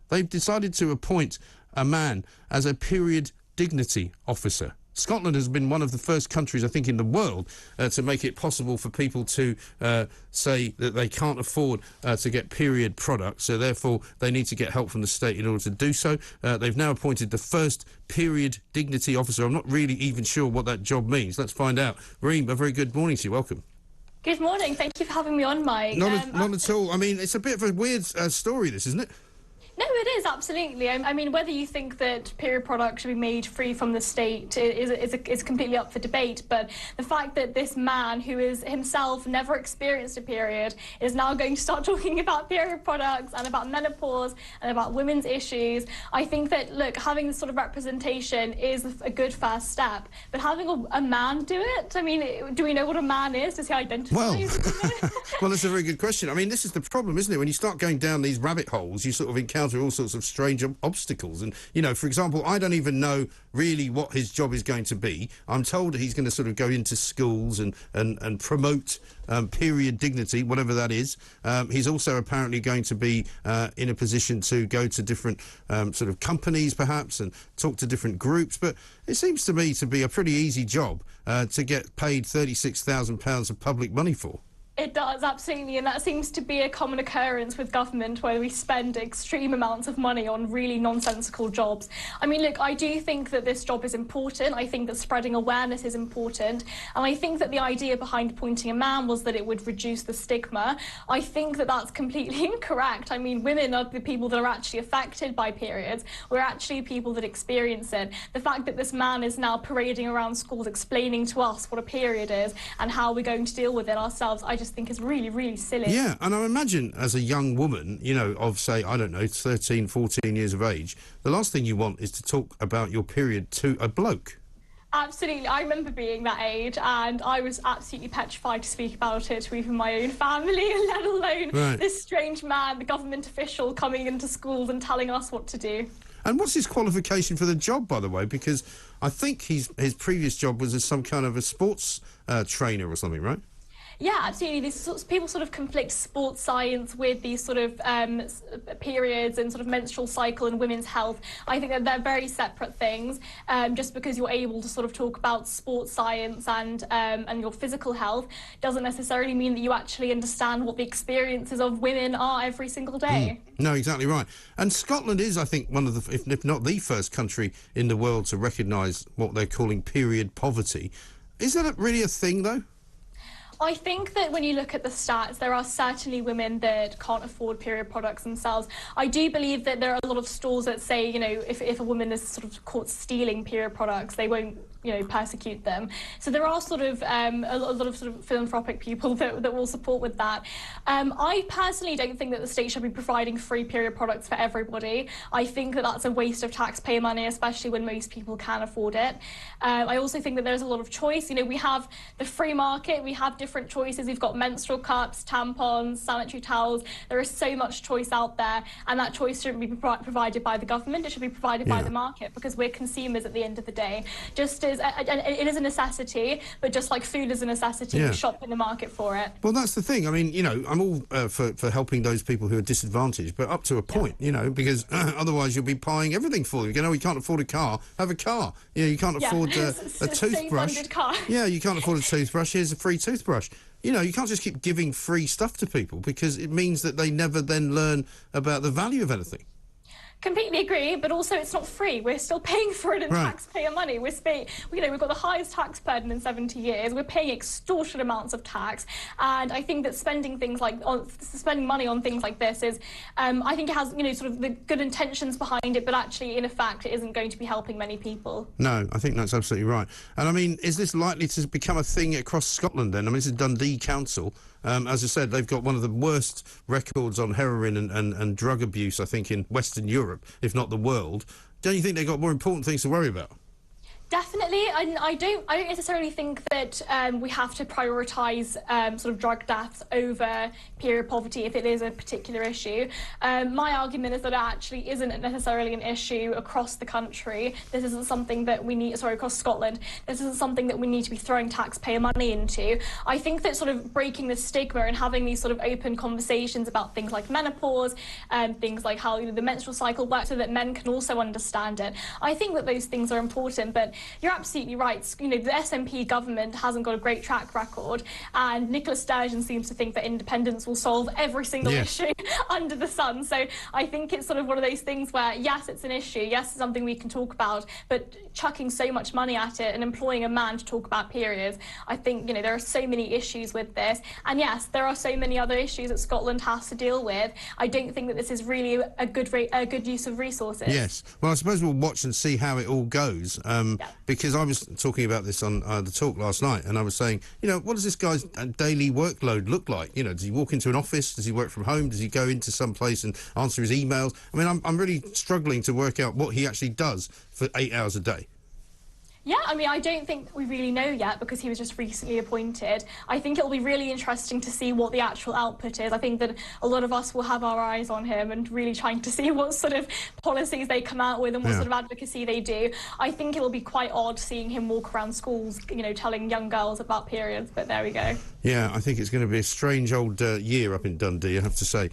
they've decided to appoint a man as a period dignity officer. Scotland has been one of the first countries, I think, in the world to make it possible for people to say that they can't afford to get period products, so therefore they need to get help from the state in order to do so. They've now appointed the first period dignity officer. I'm not really even sure what that job means. Let's find out. Reem, a very good morning to you. Welcome. Good morning. Thank you for having me on, Mike. Not at all. I mean, it's a bit of a weird story, this, isn't it? No, it is, absolutely. I mean, whether you think that period products should be made free from the state is completely up for debate, but the fact that this man, who is himself never experienced a period, is now going to start talking about period products and about menopause and about women's issues, I think that, look, having this sort of representation is a good first step, but having a man do it, I mean, do we know what a man is? Does he identify as a man? Well, that's a very good question. I mean, this is the problem, isn't it? When you start going down these rabbit holes, you sort of encounter all sorts of strange obstacles. And, you know, for example, I don't even know really what his job is going to be. I'm told that he's going to sort of go into schools and promote period dignity, whatever that is. He's also apparently going to be in a position to go to different sort of companies, perhaps, and talk to different groups. But it seems to me to be a pretty easy job to get paid £36,000 of public money for. It does, absolutely, and that seems to be a common occurrence with government, where we spend extreme amounts of money on really nonsensical jobs. I mean, look, I do think that this job is important. I think that spreading awareness is important, and I think that the idea behind appointing a man was that it would reduce the stigma. I think that that's completely incorrect. I mean, women are the people that are actually affected by periods. We're actually people that experience it. The fact that this man is now parading around schools explaining to us what a period is and how we're going to deal with it ourselves, I just think is really, really silly. Yeah, and I imagine as a young woman, you know, of, say, I don't know, 13, 14 years of age, the last thing you want is to talk about your period to a bloke. Absolutely. I remember being that age, and I was absolutely petrified to speak about it to even my own family, let alone this strange man, the government official, coming into schools and telling us what to do. And what's his qualification for the job, by the way? Because I think his previous job was as some kind of a sports trainer or something, right? Yeah, absolutely. These sorts of people sort of conflict sports science with these sort of periods and sort of menstrual cycle and women's health. I think that they're very separate things. Just because you're able to sort of talk about sports science and your physical health doesn't necessarily mean that you actually understand what the experiences of women are every single day. No, exactly right. And Scotland is, I think, one of the, if not the first country in the world to recognise what they're calling period poverty. Is that really a thing, though? I think that when you look at the stats, there are certainly women that can't afford period products themselves. I do believe that there are a lot of stores that say, you know, if a woman is sort of caught stealing period products, they won't, you know, persecute them. So there are sort of a lot of sort of philanthropic people that will support with that. I personally don't think that the state should be providing free period products for everybody. I think that that's a waste of taxpayer money, especially when most people can afford it. I also think that there's a lot of choice. You know, we have the free market, we have different choices. We've got menstrual cups, tampons, sanitary towels. There is so much choice out there, and that choice shouldn't be provided by the government. It should be provided by the market, because we're consumers at the end of the day. Just as it is a necessity, but just like food is a necessity, we shop in the market for it. Well, that's the thing. I mean, you know, I'm all for helping those people who are disadvantaged, but up to a point, you know, because otherwise you'll be buying everything for you. You know, you can't afford a car, have a car. You know, you can't afford a toothbrush. Car. Yeah, you can't afford a toothbrush. Here's a free toothbrush. You know, you can't just keep giving free stuff to people, because it means that they never then learn about the value of anything. Completely agree, but also it's not free. We're still paying for it in taxpayer money. We've got the highest tax burden in 70 years. We're paying extortionate amounts of tax, and I think that spending money on things like this is, I think it has, you know, sort of the good intentions behind it, but actually, in effect, it isn't going to be helping many people. No, I think that's absolutely right. And I mean, is this likely to become a thing across Scotland then? I mean, this is Dundee Council. As I said, they've got one of the worst records on heroin and drug abuse, I think, in Western Europe, if not the world. Don't you think they've got more important things to worry about? Definitely, I don't necessarily think that we have to prioritise sort of drug deaths over period poverty if it is a particular issue. My argument is that it actually isn't necessarily an issue across the country. This isn't something that we need, sorry, across Scotland. This isn't something that we need to be throwing taxpayer money into. I think that sort of breaking the stigma and having these sort of open conversations about things like menopause, things like how the menstrual cycle works so that men can also understand it. I think that those things are important, but you're absolutely right. The SNP government hasn't got a great track record, and Nicola Sturgeon seems to think that independence will solve every single issue under the sun. So I think it's sort of one of those things where, yes, it's an issue, yes, it's something we can talk about, but chucking so much money at it and employing a man to talk about periods, I think, there are so many issues with this. And yes, there are so many other issues that Scotland has to deal with. I don't think that this is really a good use of resources. Yes. Well, I suppose we'll watch and see how it all goes, because I was talking about this on the talk last night, and I was saying, what does this guy's daily workload look like? Does he walk into an office? Does he work from home? Does he go into some place and answer his emails? I mean, I'm really struggling to work out what he actually does for 8 hours a day. Yeah, I mean, I don't think we really know yet because he was just recently appointed. I think it'll be really interesting to see what the actual output is. I think that a lot of us will have our eyes on him and really trying to see what sort of policies they come out with and what sort of advocacy they do. I think it'll be quite odd seeing him walk around schools, telling young girls about periods, but there we go. Yeah, I think it's going to be a strange old year up in Dundee, I have to say.